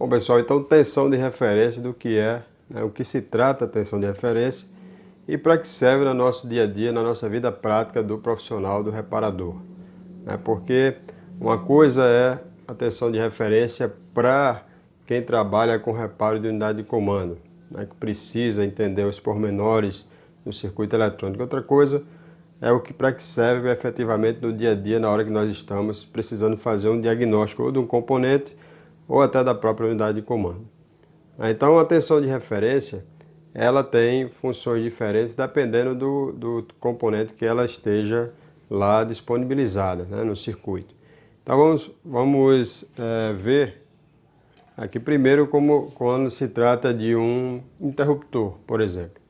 Bom, pessoal, então tensão de referência do que é, né, o que se trata a tensão de referência e para que serve no nosso dia a dia, na nossa vida prática do profissional, do reparador. Né? Porque uma coisa é a tensão de referência para quem trabalha com reparo de unidade de comando, né, que precisa entender os pormenores do circuito eletrônico. Outra coisa é o que para que serve efetivamente no dia a dia, na hora que nós estamos precisando fazer um diagnóstico ou de um componente ou até da própria unidade de comando. Então, a tensão de referência, ela tem funções diferentes dependendo do componente que ela esteja lá disponibilizada, né, no circuito. Então, vamos ver aqui primeiro como quando se trata de um interruptor, por exemplo.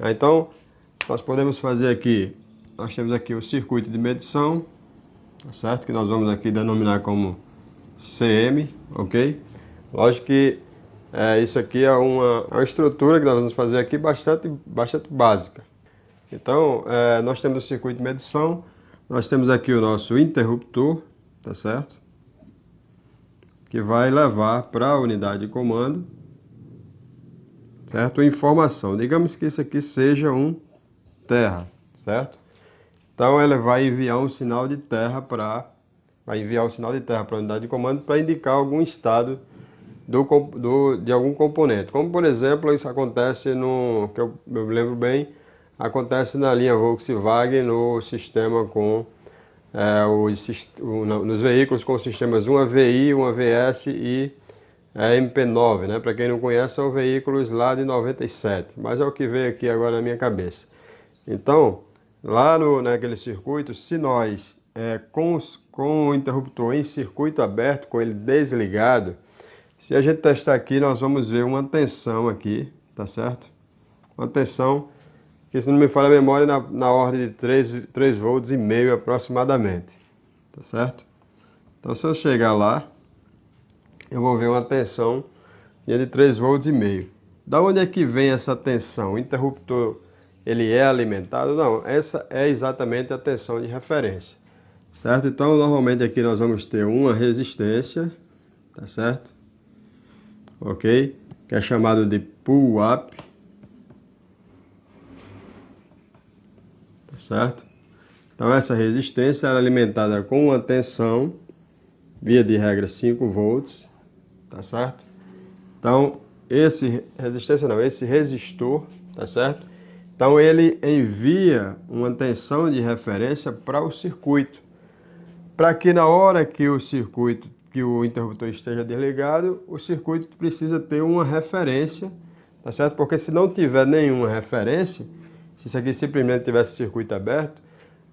Então, nós podemos fazer aqui, nós temos aqui o circuito de medição, tá certo? Que nós vamos aqui denominar como CM, ok? Lógico que isso aqui é uma estrutura que nós vamos fazer aqui bastante básica. Então, nós temos o circuito de medição, nós temos aqui o nosso interruptor, tá certo? Que vai levar para a unidade de comando, certo? Informação. Digamos que isso aqui seja um terra, certo? Então, ela vai enviar um sinal de terra para a unidade de comando para indicar algum estado de algum componente. Como, por exemplo, isso acontece que eu me lembro bem, acontece na linha Volkswagen no sistema com nos veículos com sistemas 1AVI, 1AVS e MP9, né? Para quem não conhece, são veículos lá de 97, mas é o que veio aqui agora na minha cabeça. Então, lá naquele circuito, se nós, com o interruptor em circuito aberto, com ele desligado, se a gente testar aqui, nós vamos ver uma tensão aqui, tá certo? Uma tensão que, se não me falha a memória, na ordem de 3 volts e meio aproximadamente, tá certo? Então, se eu chegar lá, eu vou ver uma tensão de 3 volts e meio. Da onde é que vem essa tensão? O interruptor, ele é alimentado? Não, essa é exatamente a tensão de referência, certo? Então, normalmente aqui nós vamos ter uma resistência, tá certo? Ok? Que é chamado de pull-up, tá certo? Então essa resistência é alimentada com uma tensão, via de regra 5 volts, tá certo? Então esse resistor, tá certo? Então ele envia uma tensão de referência para o circuito, para que na hora que o interruptor esteja desligado, o circuito precisa ter uma referência, tá certo? Porque se não tiver nenhuma referência, se isso aqui simplesmente tivesse circuito aberto,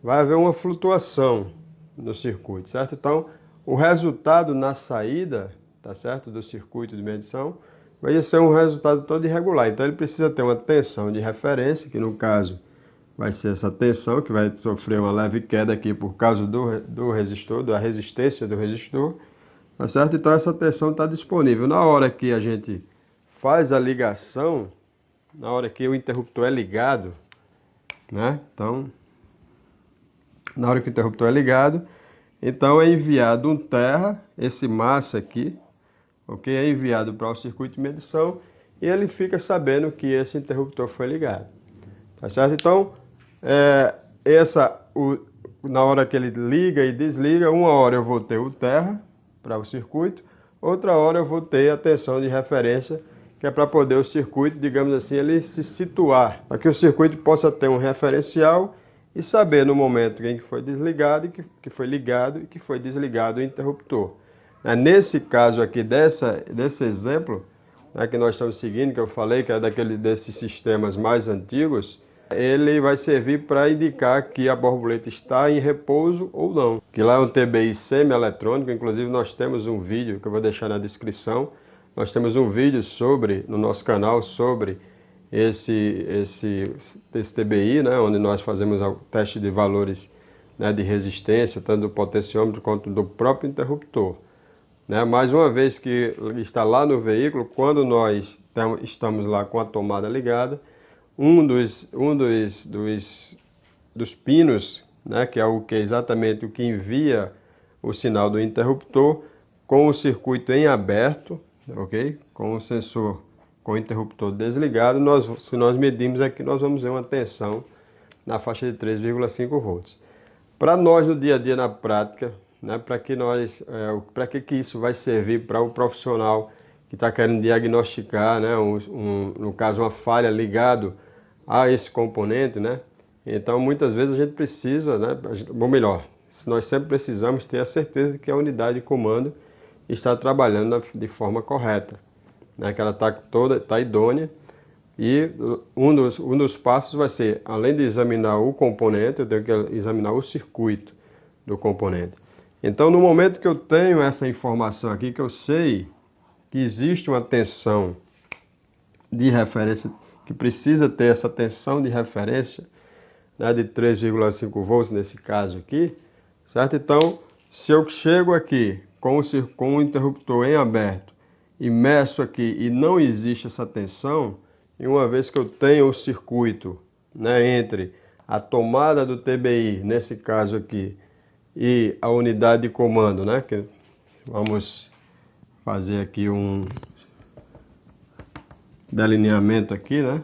vai haver uma flutuação no circuito, certo? Então, o resultado na saída, tá certo, do circuito de medição, vai ser um resultado todo irregular. Então, ele precisa ter uma tensão de referência, que no caso vai ser essa tensão, que vai sofrer uma leve queda aqui por causa do resistor, da resistência do resistor, tá certo? Então, essa tensão está disponível. Na hora que a gente faz a ligação, na hora que o interruptor é ligado, né? Então, na hora que o interruptor é ligado, então é enviado um terra, esse massa aqui, ok? É enviado para o circuito de medição e ele fica sabendo que esse interruptor foi ligado, tá certo? Então, na hora que ele liga e desliga, uma hora eu vou ter o terra para o circuito, outra hora eu vou ter a tensão de referência, que é para poder o circuito, digamos assim, ele se situar, para que o circuito possa ter um referencial e saber no momento em que foi desligado, que foi ligado e que foi desligado o interruptor. Nesse caso aqui, desse exemplo, que nós estamos seguindo, que eu falei que é desses sistemas mais antigos, ele vai servir para indicar que a borboleta está em repouso ou não. Que lá é um TBI semi-eletrônico, inclusive nós temos um vídeo que eu vou deixar na descrição. Nós temos um vídeo no nosso canal sobre esse TBI, né, onde nós fazemos o teste de valores, né, de resistência, tanto do potenciômetro quanto do próprio interruptor. Né? Mais uma vez que está lá no veículo, quando nós estamos lá com a tomada ligada, um dos pinos, né, que é exatamente o que envia o sinal do interruptor, com o circuito em aberto, ok? Com o sensor, com o interruptor desligado, se nós medirmos aqui, nós vamos ver uma tensão na faixa de 3,5 volts. Para nós no dia a dia, na prática, né, para que isso vai servir para o profissional que está querendo diagnosticar, né, no caso uma falha ligado a esse componente, né? Então muitas vezes a gente precisa, né, ou melhor, nós sempre precisamos ter a certeza de que a unidade de comando está trabalhando de forma correta, né, que ela está idônea. E um dos passos vai ser, além de examinar o componente, eu tenho que examinar o circuito do componente. Então, no momento que eu tenho essa informação aqui, que eu sei que existe uma tensão de referência, que precisa ter essa tensão de referência, né, de 3,5 volts nesse caso aqui, certo? Então, se eu chego aqui com o interruptor em aberto e meço aqui e não existe essa tensão, e uma vez que eu tenho o circuito, né, entre a tomada do TBI, nesse caso aqui, e a unidade de comando, né, que vamos fazer aqui um delineamento aqui, né?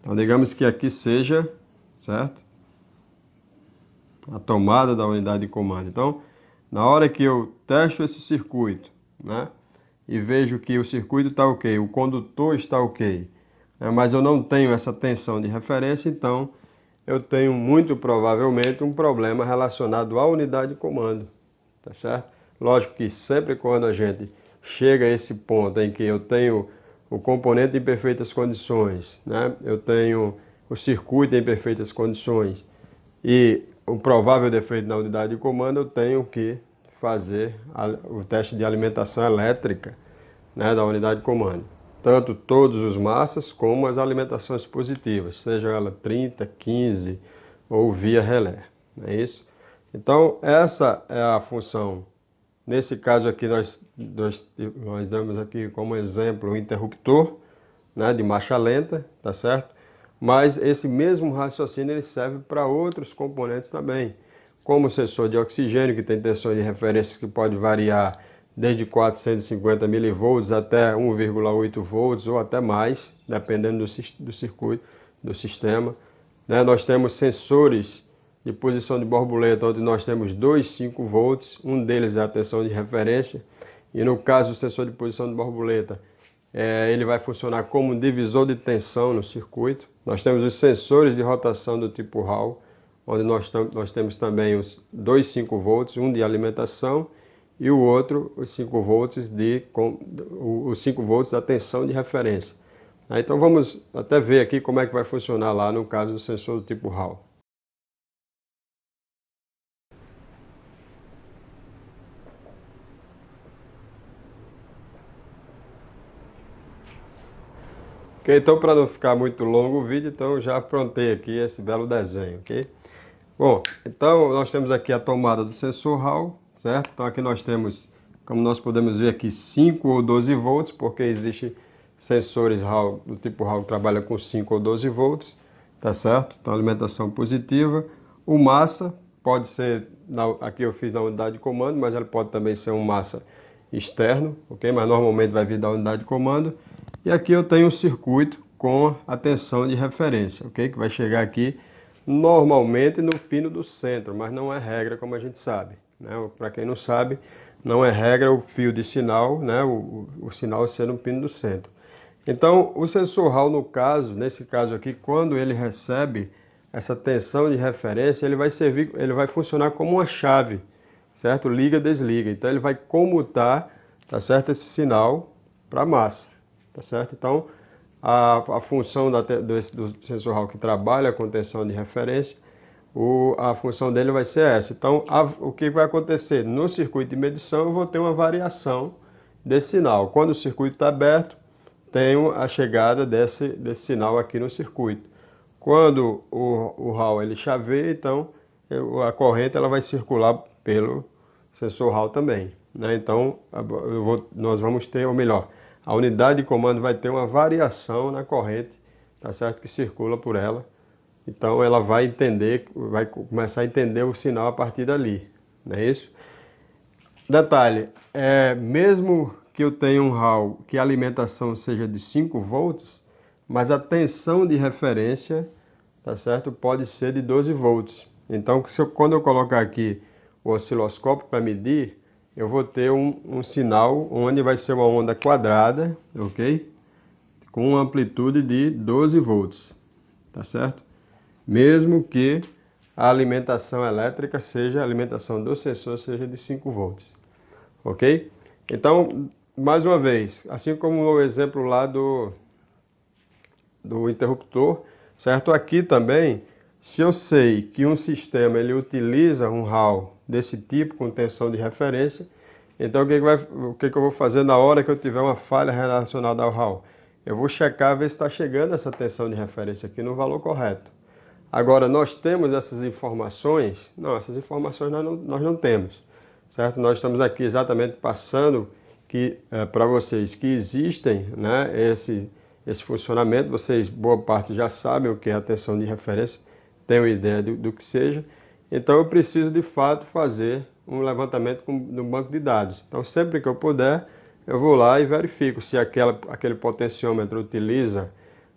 Então, digamos que aqui seja, certo? A tomada da unidade de comando. Então, na hora que eu testo esse circuito, né, e vejo que o circuito está ok, o condutor está ok, né, mas eu não tenho essa tensão de referência, então eu tenho muito provavelmente um problema relacionado à unidade de comando, tá certo? Lógico que sempre quando a gente chega a esse ponto em que eu tenho o componente em perfeitas condições, né, eu tenho o circuito em perfeitas condições e o provável defeito na unidade de comando, eu tenho que fazer o teste de alimentação elétrica, né, da unidade de comando. Tanto todos os massas como as alimentações positivas, seja ela 30, 15 ou via relé. Não é isso? Então, essa é a função. Nesse caso aqui, nós damos aqui como exemplo o interruptor, né, de marcha lenta, tá certo? Mas esse mesmo raciocínio ele serve para outros componentes também, como o sensor de oxigênio, que tem tensões de referência que pode variar desde 450 milivolts até 1,8 volts ou até mais, dependendo do circuito, do sistema. Né? Nós temos sensores de posição de borboleta, onde nós temos 2,5 volts, um deles é a tensão de referência, e no caso do sensor de posição de borboleta, ele vai funcionar como um divisor de tensão no circuito. Nós temos os sensores de rotação do tipo Hall, onde nós temos também os 2,5 volts, um de alimentação e o outro, os 5 volts, os 5 volts da tensão de referência. Então vamos até ver aqui como é que vai funcionar lá no caso do sensor do tipo Hall. Ok, então para não ficar muito longo o vídeo, então eu já aprontei aqui esse belo desenho, ok? Bom, então nós temos aqui a tomada do sensor Hall, certo? Então aqui nós temos, como nós podemos ver aqui, 5 ou 12 volts, porque existem sensores Hall, do tipo Hall que trabalha com 5 ou 12 volts, tá certo? Então alimentação positiva. O massa pode ser, aqui eu fiz na unidade de comando, mas ele pode também ser um massa externo, ok? Mas normalmente vai vir da unidade de comando. E aqui eu tenho um circuito com a tensão de referência, ok? Que vai chegar aqui normalmente no pino do centro, mas não é regra, como a gente sabe, né? Para quem não sabe, não é regra o fio de sinal, né? O sinal ser no pino do centro. Então, o sensor Hall, nesse caso aqui, quando ele recebe essa tensão de referência, ele vai funcionar como uma chave, certo? Liga, desliga. Então, ele vai comutar, tá certo? Esse sinal para massa, tá certo? Então, a função do sensor Hall que trabalha com tensão de referência, a função dele vai ser essa. Então, o que vai acontecer? No circuito de medição, eu vou ter uma variação desse sinal. Quando o circuito está aberto, tenho a chegada desse sinal aqui no circuito. Quando o Hall ele chaveia, então a corrente ela vai circular pelo sensor Hall também, né? Então nós vamos ter, ou melhor, a unidade de comando vai ter uma variação na corrente, tá certo? Que circula por ela. Então ela vai começar a entender o sinal a partir dali, não é isso? Detalhe, mesmo que eu tenha um RAW que a alimentação seja de 5 volts, mas a tensão de referência, tá certo? Pode ser de 12 volts. Então, quando eu colocar aqui o osciloscópio para medir, eu vou ter um sinal onde vai ser uma onda quadrada, ok? Com uma amplitude de 12 volts, tá certo? Mesmo que a alimentação elétrica seja, a alimentação do sensor seja de 5 volts, ok? Então, mais uma vez, assim como o exemplo lá do interruptor, certo? Aqui também, se eu sei que um sistema ele utiliza um RAW desse tipo, com tensão de referência, então o que eu vou fazer na hora que eu tiver uma falha relacionada ao RAW? Eu vou checar, ver se está chegando essa tensão de referência aqui no valor correto. Agora, nós temos essas informações? Não, essas informações nós não temos, certo? Nós estamos aqui exatamente passando para vocês que existem, né, esse funcionamento. Vocês, boa parte, já sabem o que é a tensão de referência, têm uma ideia do que seja. Então, eu preciso, de fato, fazer um levantamento no banco de dados. Então, sempre que eu puder, eu vou lá e verifico se aquele potenciômetro utiliza,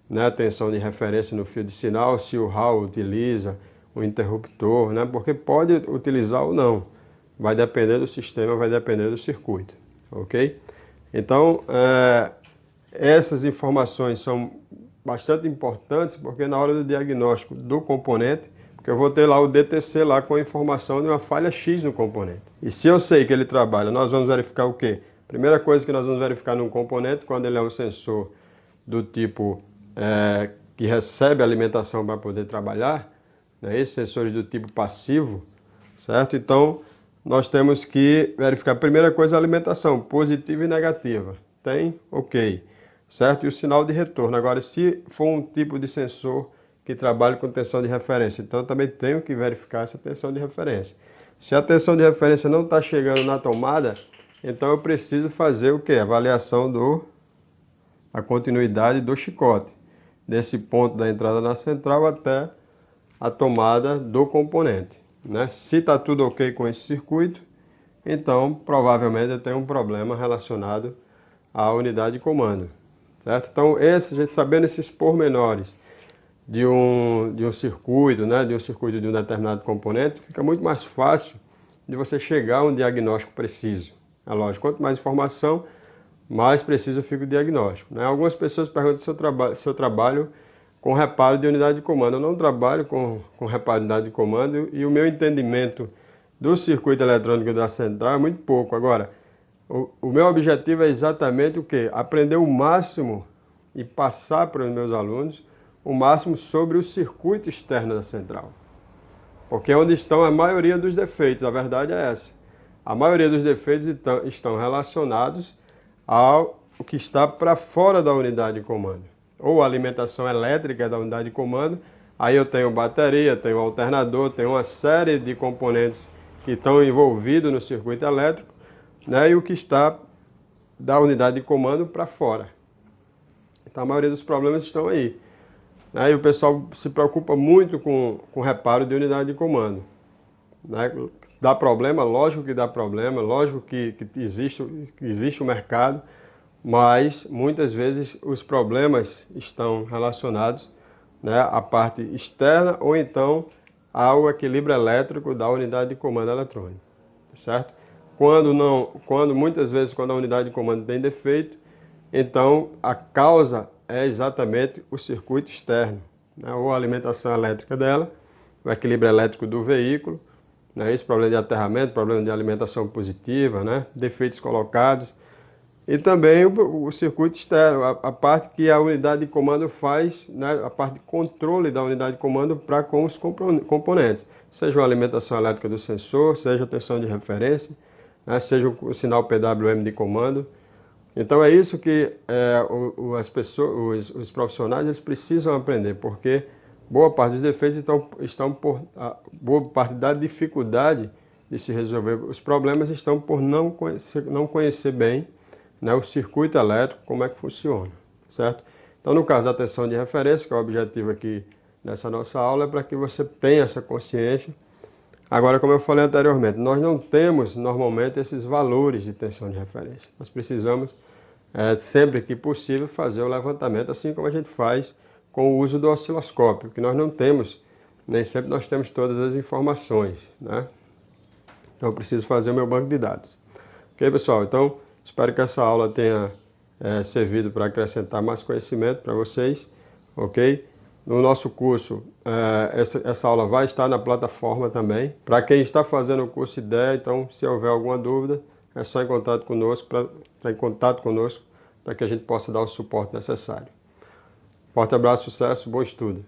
né, a tensão de referência no fio de sinal, se o RAW utiliza o interruptor, né, porque pode utilizar ou não. Vai depender do sistema, vai depender do circuito, ok? Então, essas informações são bastante importantes, porque na hora do diagnóstico do componente, porque eu vou ter lá o DTC lá com a informação de uma falha X no componente. E se eu sei que ele trabalha, nós vamos verificar o quê? Primeira coisa que nós vamos verificar num componente, quando ele é um sensor do tipo que recebe alimentação para poder trabalhar, né? Esses sensores do tipo passivo, certo? Então, nós temos que verificar, a primeira coisa, a alimentação, positiva e negativa. Tem? Ok. Certo? E o sinal de retorno. Agora, se for um tipo de sensor que trabalha com tensão de referência, então eu também tenho que verificar essa tensão de referência. Se a tensão de referência não está chegando na tomada, então eu preciso fazer o quê? Avaliação da continuidade do chicote, desse ponto da entrada na central até a tomada do componente, né? Se está tudo ok com esse circuito, então provavelmente eu tenho um problema relacionado à unidade de comando, certo? Então, a gente sabendo esses pormenores de um circuito, né, de um circuito de um determinado componente, fica muito mais fácil de você chegar a um diagnóstico preciso. É lógico, quanto mais informação, mais preciso fica o diagnóstico, né? Algumas pessoas perguntam se eu trabalho com reparo de unidade de comando. Eu não trabalho com reparo de unidade de comando e o meu entendimento do circuito eletrônico da central é muito pouco. Agora, o meu objetivo é exatamente o quê? Aprender o máximo e passar para os meus alunos o máximo sobre o circuito externo da central. Porque é onde estão a maioria dos defeitos, a verdade é essa. A maioria dos defeitos estão relacionados ao que está para fora da unidade de comando. Ou a alimentação elétrica da unidade de comando, aí eu tenho bateria, tenho alternador, tenho uma série de componentes que estão envolvidos no circuito elétrico, né, e o que está da unidade de comando para fora. Então a maioria dos problemas estão aí. Né, e o pessoal se preocupa muito com reparo de unidade de comando. Né? Dá problema, lógico que dá problema, lógico que existe o mercado, mas muitas vezes os problemas estão relacionados, né, à parte externa ou então ao equilíbrio elétrico da unidade de comando eletrônico, certo? Muitas vezes quando a unidade de comando tem defeito, então a causa é exatamente o circuito externo, né, ou a alimentação elétrica dela, o equilíbrio elétrico do veículo, né, esse problema de aterramento, problema de alimentação positiva, né, defeitos colocados, e também o circuito externo, a parte que a unidade de comando faz, né, a parte de controle da unidade de comando para com os componentes, seja a alimentação elétrica do sensor, seja a tensão de referência, né, seja o sinal PWM de comando. Então é isso que as pessoas, os profissionais, eles precisam aprender, porque boa parte dos defeitos boa parte da dificuldade de se resolver os problemas estão por não conhecer bem, né, o circuito elétrico, como é que funciona, certo? Então, no caso da tensão de referência, que é o objetivo aqui nessa nossa aula, é para que você tenha essa consciência, Agora, como eu falei anteriormente, nós não temos normalmente esses valores de tensão de referência. Nós precisamos, sempre que possível, fazer o levantamento, assim como a gente faz com o uso do osciloscópio, que nós não temos, nem sempre nós temos todas as informações, né? Então eu preciso fazer o meu banco de dados. Ok, pessoal? Então, espero que essa aula tenha servido para acrescentar mais conhecimento para vocês, ok? No nosso curso, essa aula vai estar na plataforma também. Para quem está fazendo o curso IDEA, então, se houver alguma dúvida, é só em contato conosco, para que a gente possa dar o suporte necessário. Forte abraço, sucesso, bom estudo!